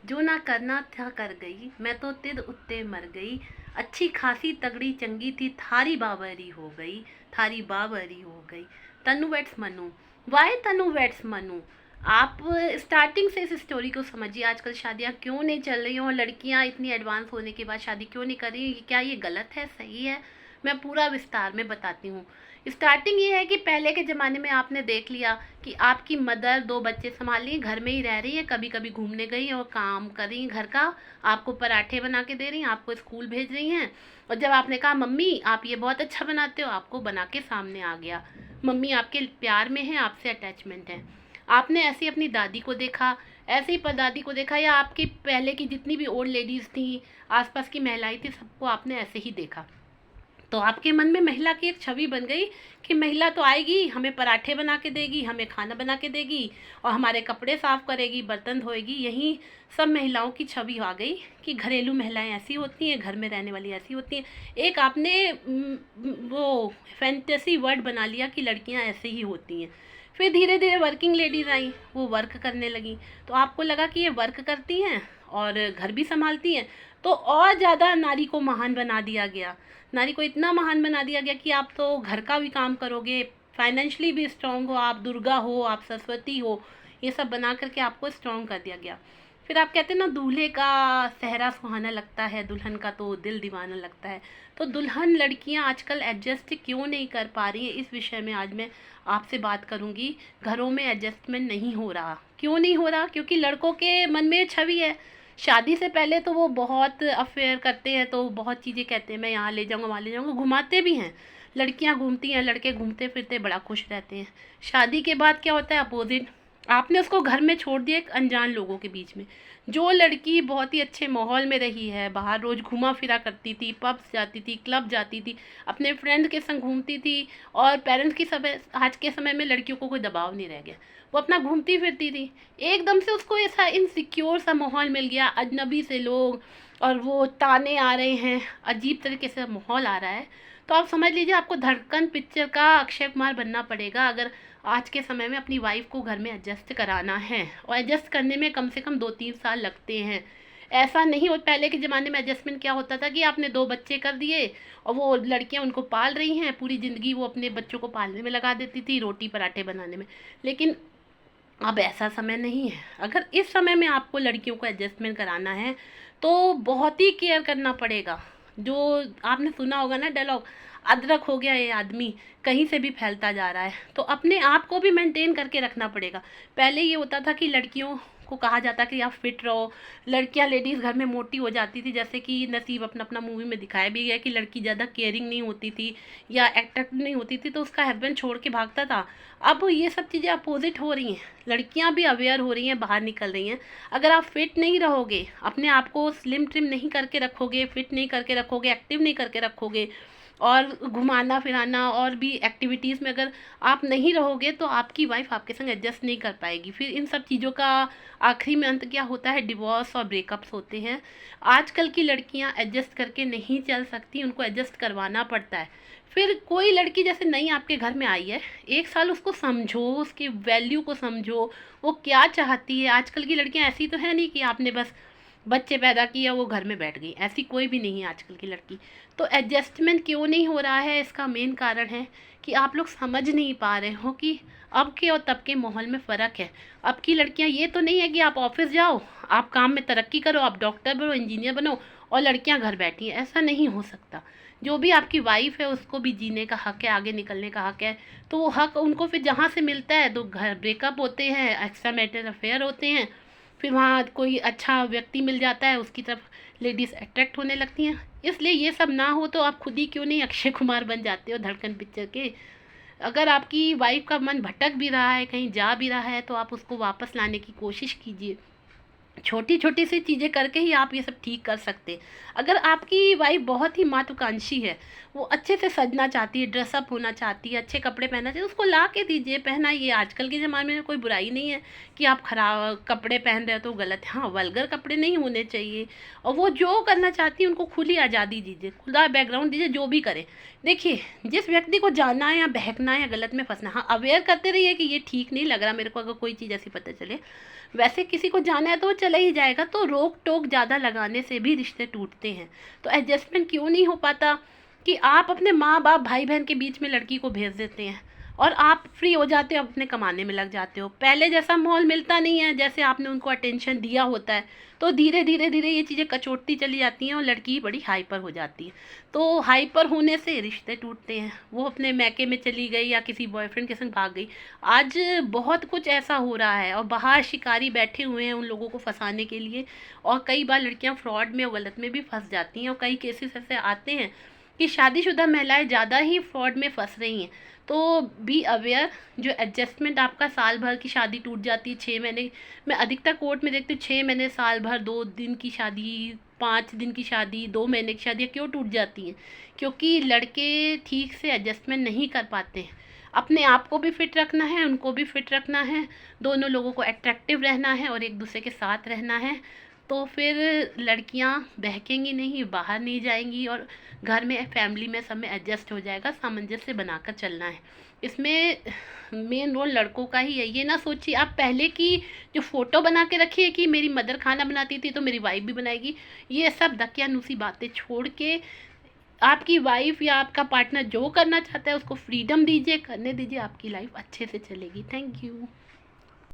जो ना करना था कर गई, मैं तो तिद उत्ते मर गई। अच्छी खासी तगड़ी चंगी थी, थारी बाबरी हो गई, थारी बाबरी हो गई। तनु वेट्स मनु। वाई तनु वेट्स मनु? आप स्टार्टिंग से इस स्टोरी को समझिए। आजकल शादियां क्यों नहीं चल रही और लड़कियां इतनी एडवांस होने के बाद शादी क्यों नहीं कर रही? क्या ये गलत है, सही है? मैं पूरा विस्तार में बताती हूँ। स्टार्टिंग ये है कि पहले के ज़माने में आपने देख लिया कि आपकी मदर 2 बच्चे संभाल रही हैं, घर में ही रह रही है, कभी कभी घूमने गई और काम कर रही हैं घर का, आपको पराठे बना के दे रही हैं, आपको स्कूल भेज रही हैं। और जब आपने कहा मम्मी आप ये बहुत अच्छा बनाते हो, आपको बना के सामने आ गया। मम्मी आपके प्यार में है, आपसे अटैचमेंट है। आपने ऐसे ही अपनी दादी को देखा, ऐसे ही परदादी को देखा, या आपकी पहले की जितनी भी ओल्ड लेडीज़ थी, आसपास की महिलाएं थी, सबको आपने ऐसे ही देखा। तो आपके मन में महिला की एक छवि बन गई कि महिला तो आएगी, हमें पराठे बना के देगी, हमें खाना बना के देगी और हमारे कपड़े साफ करेगी, बर्तन धोएगी। यही सब महिलाओं की छवि आ गई कि घरेलू महिलाएं ऐसी होती हैं, घर में रहने वाली ऐसी होती हैं। एक आपने वो फैंटेसी वर्ड बना लिया कि लड़कियां ऐसे ही होती हैं। फिर धीरे धीरे वर्किंग लेडीज़ आई, वो वर्क करने लगी, तो आपको लगा कि ये वर्क करती हैं और घर भी संभालती हैं, तो और ज़्यादा नारी को महान बना दिया गया। नारी को इतना महान बना दिया गया कि आप तो घर का भी काम करोगे, फाइनेंशियली भी स्ट्रांग हो, आप दुर्गा हो, आप सरस्वती हो, ये सब बना करके आपको स्ट्रांग कर दिया गया। फिर आप कहते हैं ना, दूल्हे का सेहरा सुहाना लगता है, दुल्हन का तो दिल दीवाना लगता है। तो दुल्हन लड़कियां आजकल एडजस्ट क्यों नहीं कर पा रही हैं, इस विषय में आज मैं आपसे बात करूंगी। घरों में एडजस्टमेंट नहीं हो रहा, क्यों नहीं हो रहा? क्योंकि लड़कों के मन में छवि है। शादी से पहले तो वो बहुत अफेयर करते हैं, तो बहुत चीज़ें कहते हैं, मैं यहाँ ले जाऊँगा, वहाँ ले जाऊँगा, घुमाते भी हैं। लड़कियाँ घूमती हैं, लड़के घूमते फिरते बड़ा खुश रहते हैं। शादी के बाद क्या होता है? अपोजिट। आपने उसको घर में छोड़ दिया एक अनजान लोगों के बीच में। जो लड़की बहुत ही अच्छे माहौल में रही है, बाहर रोज़ घुमा फिरा करती थी, पब्स जाती थी, क्लब जाती थी, अपने फ्रेंड के संग घूमती थी, और पेरेंट्स की समय, आज के समय में लड़कियों को कोई दबाव नहीं रह गया, वो अपना घूमती फिरती थी। एकदम से उसको ऐसा इनसिक्योर सा माहौल मिल गया, अजनबी से लोग, और वो ताने आ रहे हैं, अजीब तरीके से माहौल आ रहा है। तो आप समझ लीजिए आपको धड़कन पिक्चर का अक्षय कुमार बनना पड़ेगा अगर आज के समय में अपनी वाइफ को घर में एडजस्ट कराना है। और एडजस्ट करने में कम से कम 2-3 साल लगते हैं। ऐसा नहीं हो, पहले के ज़माने में एडजस्टमेंट क्या होता था कि आपने 2 बच्चे कर दिए और वो लड़कियां उनको पाल रही हैं, पूरी ज़िंदगी वो अपने बच्चों को पालने में लगा देती थी, रोटी पराठे बनाने में। लेकिन अब ऐसा समय नहीं है। अगर इस समय में आपको लड़कियों को एडजस्टमेंट कराना है तो बहुत ही केयर करना पड़ेगा। जो आपने सुना होगा ना डायलॉग, अदरक हो गया ये आदमी, कहीं से भी फैलता जा रहा है। तो अपने आप को भी मेंटेन करके रखना पड़ेगा। पहले ये होता था कि लड़कियों को कहा जाता कि आप फिट रहो, लड़कियां लेडीज़ घर में मोटी हो जाती थी, जैसे कि नसीब अपना अपना मूवी में दिखाया भी गया कि लड़की ज़्यादा केयरिंग नहीं होती थी या एट्रैक्टिव नहीं होती थी, तो उसका हस्बैंड छोड़ के भागता था। अब ये सब चीज़ें अपोजिट हो रही हैं, लड़कियां भी अवेयर हो रही हैं, बाहर निकल रही हैं। अगर आप फिट नहीं रहोगे, अपने आप को स्लिम ट्रिम नहीं करके रखोगे, फिट नहीं करके रखोगे, एक्टिव नहीं करके रखोगे, और घुमाना फिराना और भी एक्टिविटीज़ में अगर आप नहीं रहोगे, तो आपकी वाइफ आपके संग एडजस्ट नहीं कर पाएगी। फिर इन सब चीज़ों का आखिरी में अंत क्या होता है? डिवोर्स और ब्रेकअप्स होते हैं। आजकल की लड़कियां एडजस्ट करके नहीं चल सकती, उनको एडजस्ट करवाना पड़ता है। फिर कोई लड़की जैसे नई आपके घर में आई है, 1 साल उसको समझो, उसकी वैल्यू को समझो, वो क्या चाहती है। आजकल की लड़कियां ऐसी तो है नहीं कि आपने बस बच्चे पैदा किया वो घर में बैठ गई, ऐसी कोई भी नहीं है आजकल की लड़की। तो एडजस्टमेंट क्यों नहीं हो रहा है, इसका मेन कारण है कि आप लोग समझ नहीं पा रहे हो कि अब के और तब के माहौल में फ़र्क है। अब की लड़कियां ये तो नहीं है कि आप ऑफिस जाओ, आप काम में तरक्की करो, आप डॉक्टर बनो, इंजीनियर बनो, और लड़कियां घर बैठी हैं। ऐसा नहीं हो सकता। जो भी आपकी वाइफ है उसको भी जीने का हक है, आगे निकलने का हक है। तो वो हक उनको फिर जहाँ से मिलता है, तो घर ब्रेकअप होते हैं, एक्स्ट्रा मैरिटल अफेयर होते हैं, फिर वहाँ कोई अच्छा व्यक्ति मिल जाता है, उसकी तरफ लेडीज़ अट्रैक्ट होने लगती हैं। इसलिए ये सब ना हो तो आप खुद ही क्यों नहीं अक्षय कुमार बन जाते हो धड़कन पिक्चर के। अगर आपकी वाइफ का मन भटक भी रहा है, कहीं जा भी रहा है, तो आप उसको वापस लाने की कोशिश कीजिए। छोटी छोटी सी चीज़ें करके ही आप ये सब ठीक कर सकते हैं। अगर आपकी वाइफ बहुत ही महत्वाकांक्षी है, वो अच्छे से सजना चाहती है, ड्रेसअप होना चाहती है, अच्छे कपड़े पहनना चाहिए, उसको ला के दीजिए, पहनाइए। आजकल के ज़माने में कोई बुराई नहीं है कि आप खराब कपड़े पहन रहे हो तो गलत है। हाँ, वल्गर कपड़े नहीं होने चाहिए, और वो जो करना चाहती है उनको खुली आज़ादी दीजिए, खुला बैकग्राउंड दीजिए, जो भी करे। देखिए, जिस व्यक्ति को जानना है या बहकना है या गलत में फंसना, हाँ अवेयर करते रहिए कि ये ठीक नहीं लग रहा मेरे को, अगर कोई चीज़ ऐसी पता चले। वैसे किसी को जाना है तो वो चले चला ही जाएगा, तो रोक टोक ज़्यादा लगाने से भी रिश्ते टूटते हैं। तो एडजस्टमेंट क्यों नहीं हो पाता कि आप अपने माँ बाप भाई बहन के बीच में लड़की को भेज देते हैं और आप फ्री हो जाते हो, अपने कमाने में लग जाते हो। पहले जैसा माहौल मिलता नहीं है, जैसे आपने उनको अटेंशन दिया होता है, तो धीरे धीरे धीरे ये चीज़ें कचोटती चली जाती हैं और लड़की बड़ी हाइपर हो जाती है। तो हाइपर होने से रिश्ते टूटते हैं। वो अपने मैके में चली गई या किसी बॉयफ्रेंड के संग भाग गई। आज बहुत कुछ ऐसा हो रहा है और बाहर शिकारी बैठे हुए हैं उन लोगों को फंसाने के लिए, और कई बार लड़कियां फ्रॉड में और गलत में भी फंस जाती हैं। और कई केसेस ऐसे आते हैं कि शादीशुदा महिलाएं ज़्यादा ही फ्रॉड में फंस रही हैं। तो बी अवेयर। जो एडजस्टमेंट आपका साल भर की शादी टूट जाती है 6 महीने, मैं अधिकतर कोर्ट में देखती हूँ 6 महीने, साल भर, 2 दिन की शादी, 5 दिन की शादी, 2 महीने की शादी क्यों टूट जाती हैं? क्योंकि लड़के ठीक से एडजस्टमेंट नहीं कर पाते हैं। अपने आप को भी फिट रखना है, उनको भी फिट रखना है, दोनों लोगों को अट्रैक्टिव रहना है और एक दूसरे के साथ रहना है। तो फिर लड़कियां बहकेंगी नहीं, बाहर नहीं जाएंगी और घर में फैमिली में सब में एडजस्ट हो जाएगा। सामंजस्य बनाकर चलना है। इसमें मेन रोल लड़कों का ही है। ये ना सोचिए आप पहले की जो फ़ोटो बना के रखिए कि मेरी मदर खाना बनाती थी तो मेरी वाइफ भी बनाएगी। ये सब दकियानूसी बातें छोड़ के आपकी वाइफ या आपका पार्टनर जो करना चाहता है उसको फ्रीडम दीजिए, करने दीजिए, आपकी लाइफ अच्छे से चलेगी। Thank you.